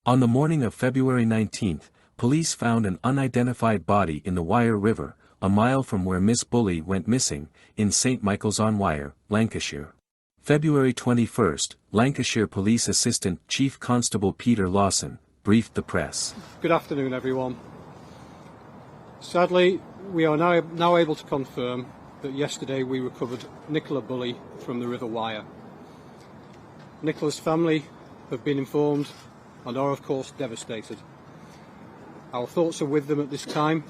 On the morning of February 19, police found an unidentified body in the Wyre River, a mile from where Miss Bulley went missing, in St. Michael's-on-Wyre, Lancashire. February 21, Lancashire Police Assistant Chief Constable Peter Lawson briefed the press. Good afternoon, everyone. Sadly, we are now able to confirm that yesterday we recovered Nicola Bulley from the River Wyre. Nicola's family have been informed and are of course devastated. Our thoughts are with them at this time,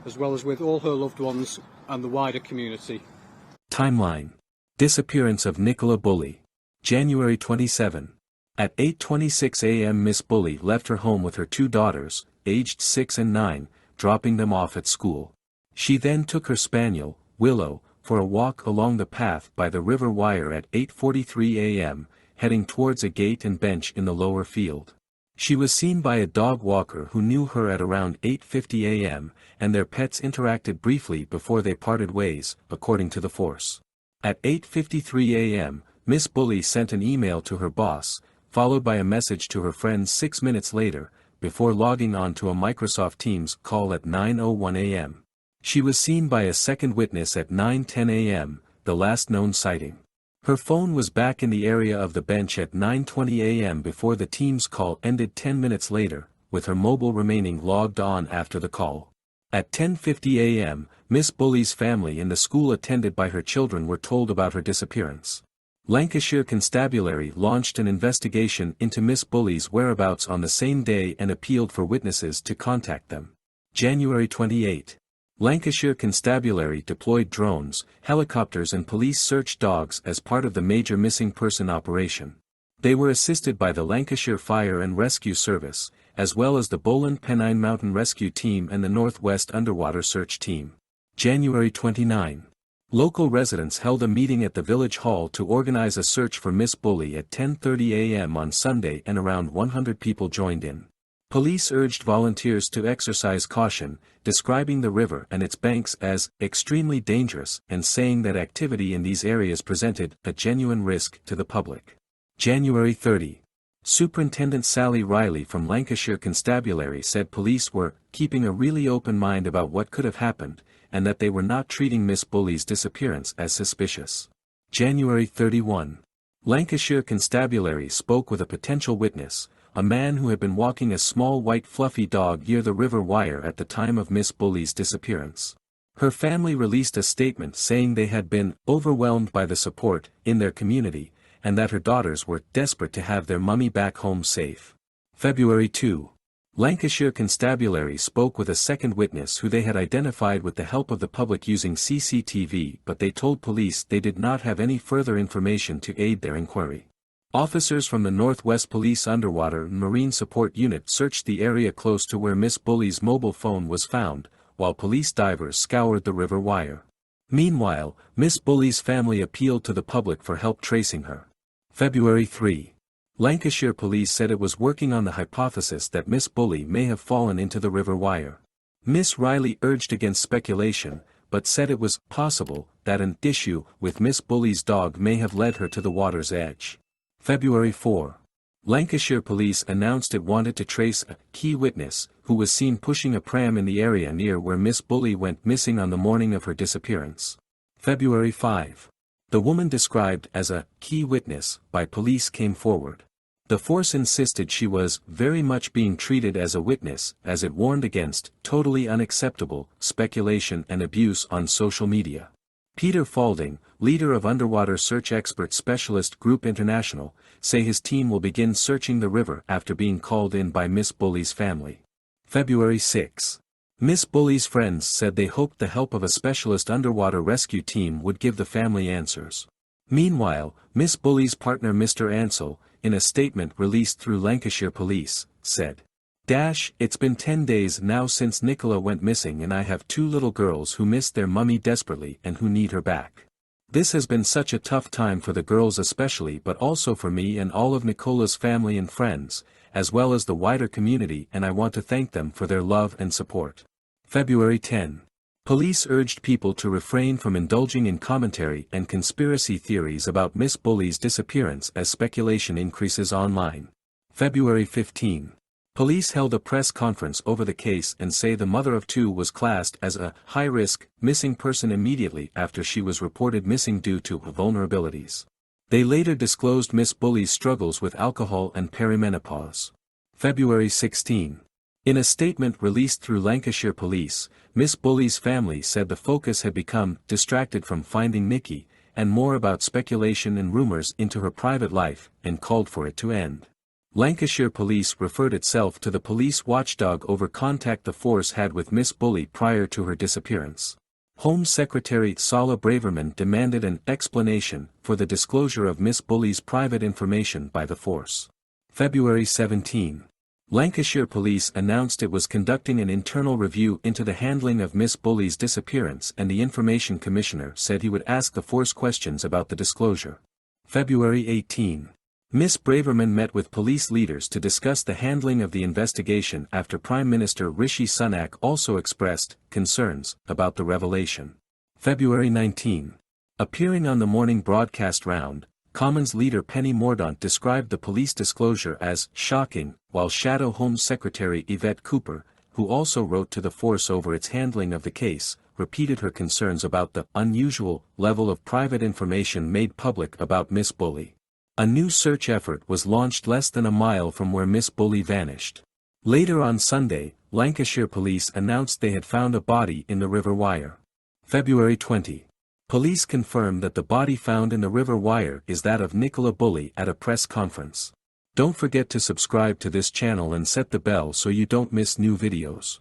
as well as with all her loved ones and the wider community. Timeline. Disappearance of Nicola Bulley. January 27. At 8:26 a.m. Miss Bulley left her home with her two daughters, aged 6 and 9, dropping them off at school. She then took her spaniel, Willow, for a walk along the path by the River Wyre at 8:43 a.m., heading towards a gate and bench in the lower field. She was seen by a dog walker who knew her at around 8:50 a.m., and their pets interacted briefly before they parted ways, according to the force. At 8:53 a.m., Miss Bulley sent an email to her boss, followed by a message to her friends 6 minutes later, before logging on to a Microsoft Teams call at 9:01 a.m. She was seen by a second witness at 9:10 a.m., the last known sighting. Her phone was back in the area of the bench at 9:20 a.m. before the Teams call ended 10 minutes later, with her mobile remaining logged on after the call. At 10:50 a.m., Miss Bulley's family and the school attended by her children were told about her disappearance. Lancashire Constabulary launched an investigation into Miss Bulley's whereabouts on the same day and appealed for witnesses to contact them. January 28. Lancashire Constabulary deployed drones, helicopters and police search dogs as part of the major missing person operation. They were assisted by the Lancashire Fire and Rescue Service, as well as the Bowland Pennine Mountain Rescue Team and the Northwest Underwater Search Team. January 29. Local residents held a meeting at the village hall to organize a search for Miss Bulley at 10:30 a.m. on Sunday, and around 100 people joined in. Police urged volunteers to exercise caution, describing the river and its banks as extremely dangerous and saying that activity in these areas presented a genuine risk to the public. January 30. Superintendent Sally Riley from Lancashire Constabulary said police were keeping a really open mind about what could have happened, and that they were not treating Miss Bulley's disappearance as suspicious. January 31. Lancashire Constabulary spoke with a potential witness, a man who had been walking a small white fluffy dog near the River Wyre at the time of Miss Bulley's disappearance. Her family released a statement saying they had been overwhelmed by the support in their community, and that her daughters were desperate to have their mummy back home safe. February 2. Lancashire Constabulary spoke with a second witness who they had identified with the help of the public using CCTV, but they told police they did not have any further information to aid their inquiry. Officers from the Northwest Police Underwater and Marine Support Unit searched the area close to where Miss Bulley's mobile phone was found, while police divers scoured the River Wyre. Meanwhile, Miss Bulley's family appealed to the public for help tracing her. February 3. Lancashire Police said it was working on the hypothesis that Miss Bulley may have fallen into the River Wyre. Miss Riley urged against speculation, but said it was possible that an issue with Miss Bulley's dog may have led her to the water's edge. February 4. Lancashire Police announced it wanted to trace a key witness who was seen pushing a pram in the area near where Miss Bulley went missing on the morning of her disappearance. February 5. The woman described as a key witness by police came forward. The force insisted she was very much being treated as a witness, as it warned against totally unacceptable speculation and abuse on social media. Peter Faulding, leader of Underwater Search Expert Specialist Group International, say his team will begin searching the river after being called in by Miss Bulley's family. February 6. Miss Bulley's friends said they hoped the help of a specialist underwater rescue team would give the family answers. Meanwhile, Miss Bulley's partner Mr. Ansell, in a statement released through Lancashire Police, said, "It's been 10 days now since Nicola went missing, and I have two little girls who miss their mummy desperately and who need her back. This has been such a tough time for the girls especially, but also for me and all of Nicola's family and friends, as well as the wider community, and I want to thank them for their love and support." February 10. Police urged people to refrain from indulging in commentary and conspiracy theories about Miss Bulley's disappearance as speculation increases online. February 15. Police held a press conference over the case and say the mother of two was classed as a high-risk, missing person immediately after she was reported missing due to vulnerabilities. They later disclosed Miss Bulley's struggles with alcohol and perimenopause. February 16. In a statement released through Lancashire Police, Miss Bulley's family said the focus had become distracted from finding Nikki, and more about speculation and rumors into her private life, and called for it to end. Lancashire Police referred itself to the police watchdog over contact the force had with Miss Bulley prior to her disappearance. Home Secretary Sala Braverman demanded an explanation for the disclosure of Miss Bulley's private information by the force. February 17. Lancashire Police announced it was conducting an internal review into the handling of Miss Bulley's disappearance, and the Information Commissioner said he would ask the force questions about the disclosure. February 18. Miss Braverman met with police leaders to discuss the handling of the investigation after Prime Minister Rishi Sunak also expressed concerns about the revelation. February 19. Appearing on the morning broadcast round, Commons leader Penny Mordaunt described the police disclosure as shocking, while Shadow Home Secretary Yvette Cooper, who also wrote to the force over its handling of the case, repeated her concerns about the unusual level of private information made public about Miss Bulley. A new search effort was launched less than a mile from where Miss Bulley vanished. Later on Sunday, Lancashire Police announced they had found a body in the River Wyre. February 20. Police confirmed that the body found in the River Wyre is that of Nicola Bulley at a press conference. Don't forget to subscribe to this channel and set the bell so you don't miss new videos.